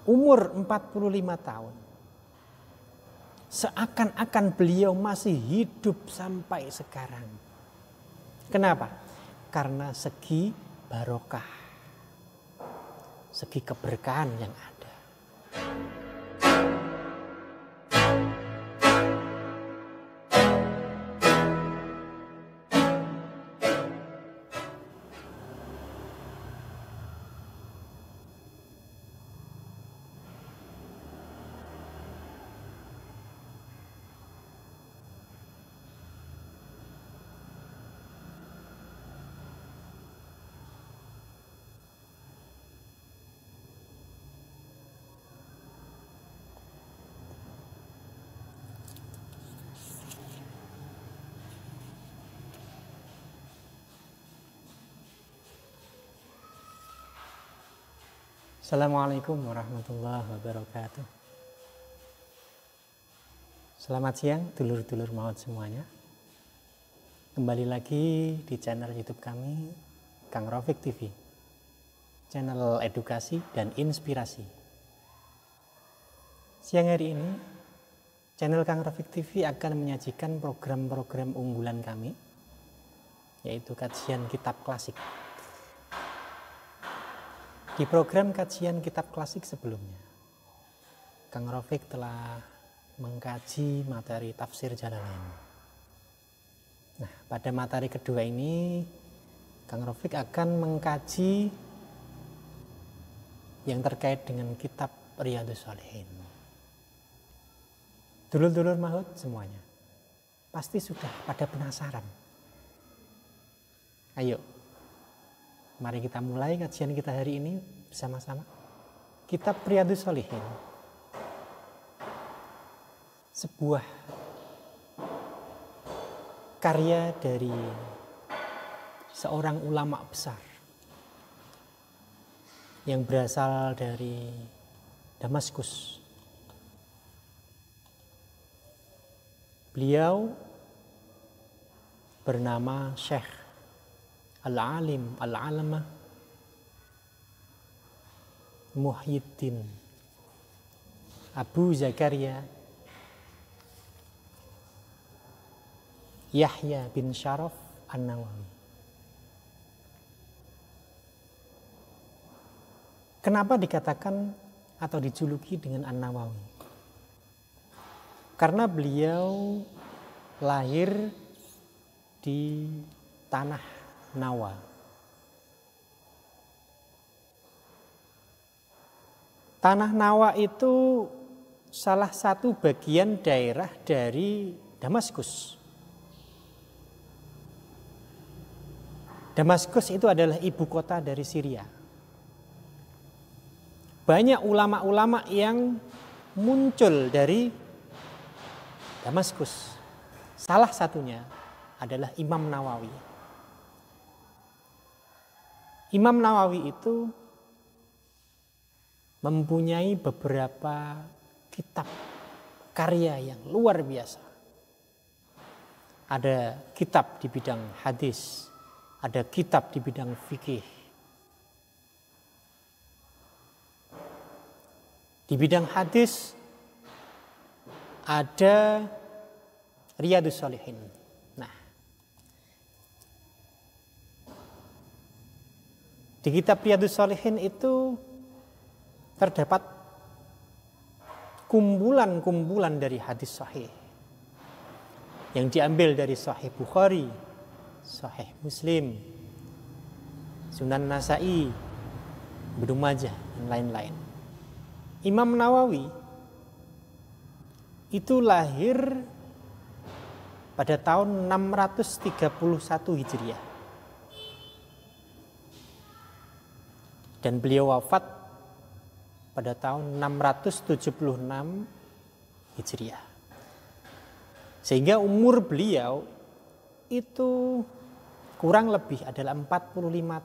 umur 45 tahun. Seakan-akan beliau masih hidup sampai sekarang. Kenapa? Karena segi barokah, segi keberkahan yang ada. Assalamualaikum warahmatullahi wabarakatuh. Selamat siang dulur-dulur maut semuanya. Kembali lagi di channel YouTube kami, Kang Rafiq TV. Channel edukasi dan inspirasi. Siang hari ini, channel Kang Rafiq TV akan menyajikan program-program unggulan kami, yaitu kajian kitab klasik. Di program kajian kitab klasik sebelumnya, Kang Rafiq telah mengkaji materi tafsir Jalalain. Nah, pada materi kedua ini, Kang Rafiq akan mengkaji yang terkait dengan kitab Riyadhus Shalihin. Dulur-dulur maut semuanya, pasti sudah pada penasaran. Ayo, mari kita mulai kajian kita hari ini bersama-sama. Kitab Riyadhus Shalihin, sebuah karya dari seorang ulama besar yang berasal dari Damaskus. Beliau bernama Syekh Al-Alim Al-Alamah Muhyiddin Abu Zakaria Yahya bin Syaraf An-Nawawi. Kenapa dikatakan atau dijuluki dengan An-Nawawi? Karena beliau lahir di tanah Nawa. Tanah Nawa itu salah satu bagian daerah dari Damaskus. Damaskus itu adalah ibu kota dari Syria. Banyak ulama-ulama yang muncul dari Damaskus. Salah satunya adalah Imam Nawawi. Imam Nawawi itu mempunyai beberapa kitab karya yang luar biasa. Ada kitab di bidang hadis, ada kitab di bidang fikih. Di bidang hadis ada Riyadhus Shalihin. Nah, di kitab Riyadhus Shalihin itu terdapat kumpulan-kumpulan dari hadis sahih yang diambil dari Sahih Bukhari, Sahih Muslim, Sunan Nasa'i, Ibnu Majah, dan lain-lain. Imam Nawawi itu lahir pada tahun 631 Hijriah. Dan beliau wafat pada tahun 676 Hijriah. Sehingga umur beliau itu kurang lebih adalah 45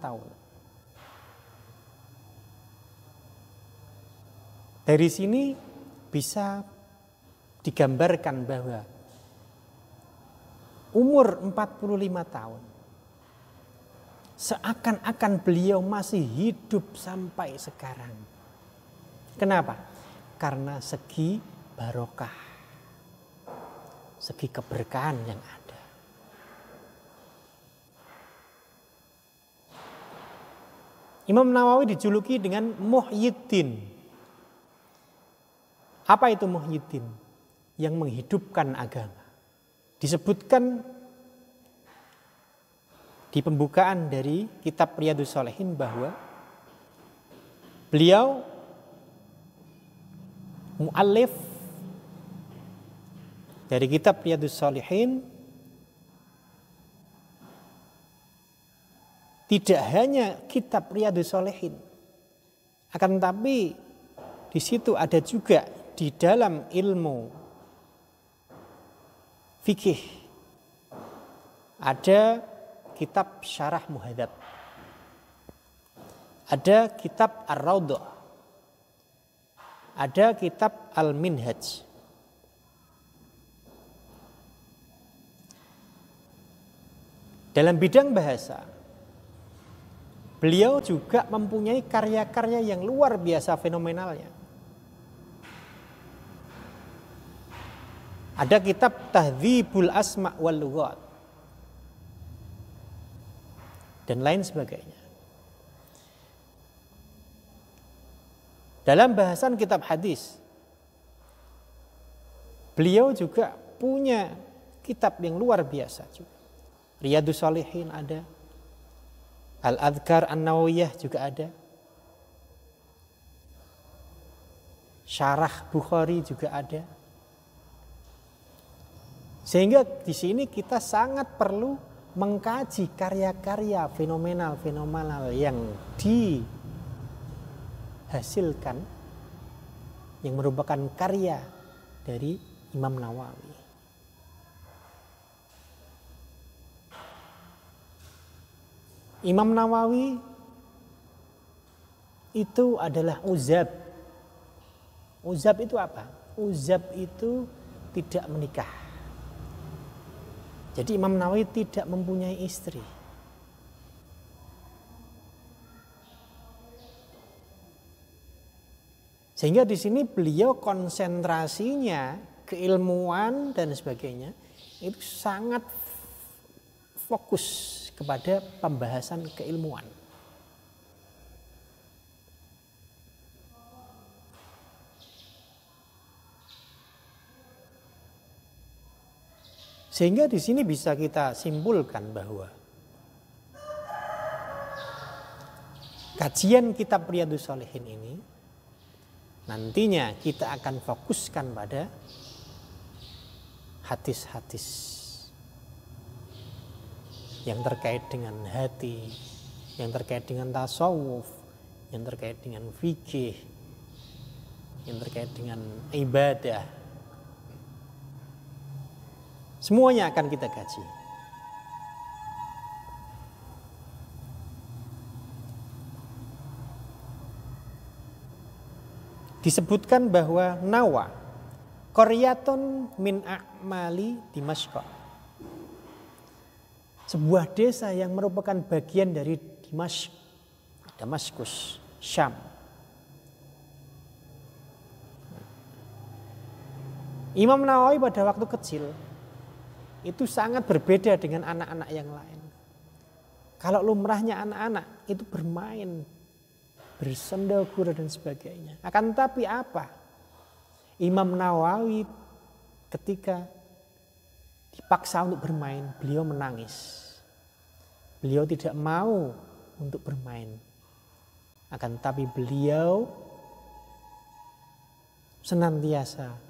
tahun. Dari sini bisa digambarkan bahwa umur 45 tahun seakan-akan beliau masih hidup sampai sekarang. Kenapa? Karena segi barokah, segi keberkahan yang ada. Imam Nawawi dijuluki dengan Muhyiddin. Apa itu Muhyiddin? Yang menghidupkan agama. Disebutkan di pembukaan dari kitab Riyadhus Shalihin bahwa beliau mu'allif dari kitab Riyadhus Shalihin tidak hanya kitab Riyadhus Shalihin, akan tetapi di situ ada juga di dalam ilmu fikih ada kitab Syarah Muhadzab, ada kitab Ar-Raudhah, ada kitab Al-Minhaj. Dalam bidang bahasa, beliau juga mempunyai karya-karya yang luar biasa fenomenalnya. Ada kitab Tahdzibul Asma' wal Lughat dan lain sebagainya. Dalam bahasan kitab hadis, beliau juga punya kitab yang luar biasa juga. Riyadhus Shalihin ada, Al-Adhkar An-Nawawiyah juga ada, Syarah Bukhari juga ada. Sehingga di sini kita sangat perlu mengkaji karya-karya fenomenal yang dihasilkan, yang merupakan karya dari Imam Nawawi. Imam Nawawi itu adalah uzab. Uzab itu apa? Uzab itu tidak menikah. Jadi Imam Nawawi tidak mempunyai istri. Sehingga di sini beliau konsentrasinya keilmuan dan sebagainya itu sangat fokus kepada pembahasan keilmuan. Sehingga di sini bisa kita simpulkan bahwa kajian kitab Riyadhus Shalihin ini nantinya kita akan fokuskan pada hadis-hadis yang terkait dengan hati, yang terkait dengan tasawuf, yang terkait dengan fikih, yang terkait dengan ibadah. Semuanya akan kita kaji. Disebutkan bahwa Nawa qaryatun min a'mali Dimashq, sebuah desa yang merupakan bagian dari Dimashq, Damaskus, Syam. Imam Nawawi pada waktu kecil itu sangat berbeda dengan anak-anak yang lain. Kalau lumrahnya anak-anak itu bermain, bersendagura dan sebagainya. Akan tapi apa? Imam Nawawi ketika dipaksa untuk bermain, beliau menangis. Beliau tidak mau untuk bermain. Akan tapi beliau senantiasa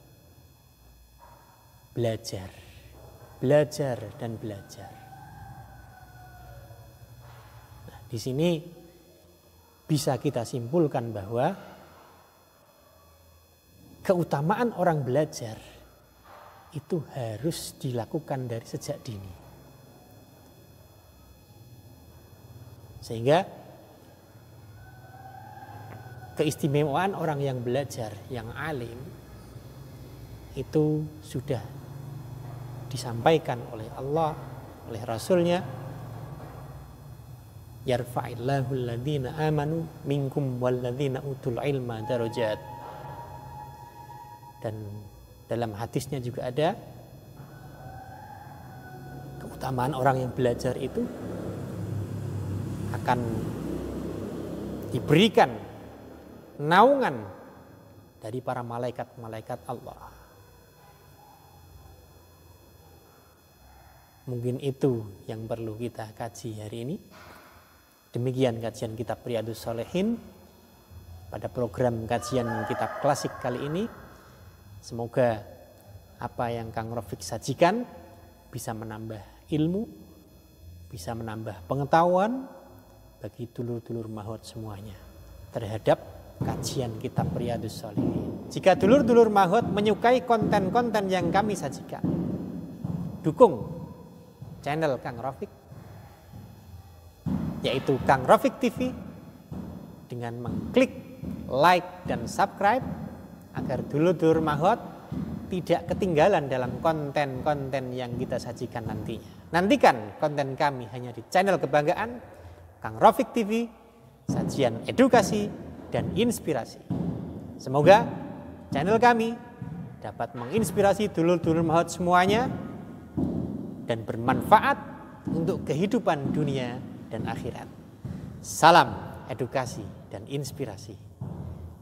belajar dan belajar. Nah, di sini bisa kita simpulkan bahwa keutamaan orang belajar itu harus dilakukan dari sejak dini. Sehingga keistimewaan orang yang belajar, yang alim, itu sudah disampaikan oleh Allah, oleh Rasulnya. Yarfa'illahu alladhina amanu minkum walladhina utul ilma darajat. Dan dalam hadisnya juga ada keutamaan orang yang belajar itu akan diberikan naungan dari para malaikat-malaikat Allah. Mungkin itu yang perlu kita kaji hari ini. Demikian kajian kitab Riyadhus Shalihin pada program kajian kitab klasik kali ini. Semoga apa yang Kang Rafiq sajikan bisa menambah ilmu, bisa menambah pengetahuan bagi dulur-dulur Mahot semuanya terhadap kajian kitab Riyadhus Shalihin. Jika dulur-dulur Mahot menyukai konten-konten yang kami sajikan, dukung channel Kang Rafiq, yaitu Kang Rafiq TV, dengan mengklik like dan subscribe agar dulur-dulur Mahot tidak ketinggalan dalam konten-konten yang kita sajikan nantinya. Nantikan konten kami hanya di channel kebanggaan Kang Rafiq TV, sajian edukasi dan inspirasi. Semoga channel kami dapat menginspirasi dulur-dulur Mahot semuanya dan bermanfaat untuk kehidupan dunia dan akhirat. Salam edukasi dan inspirasi.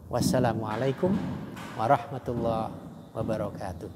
Wassalamualaikum warahmatullahi wabarakatuh.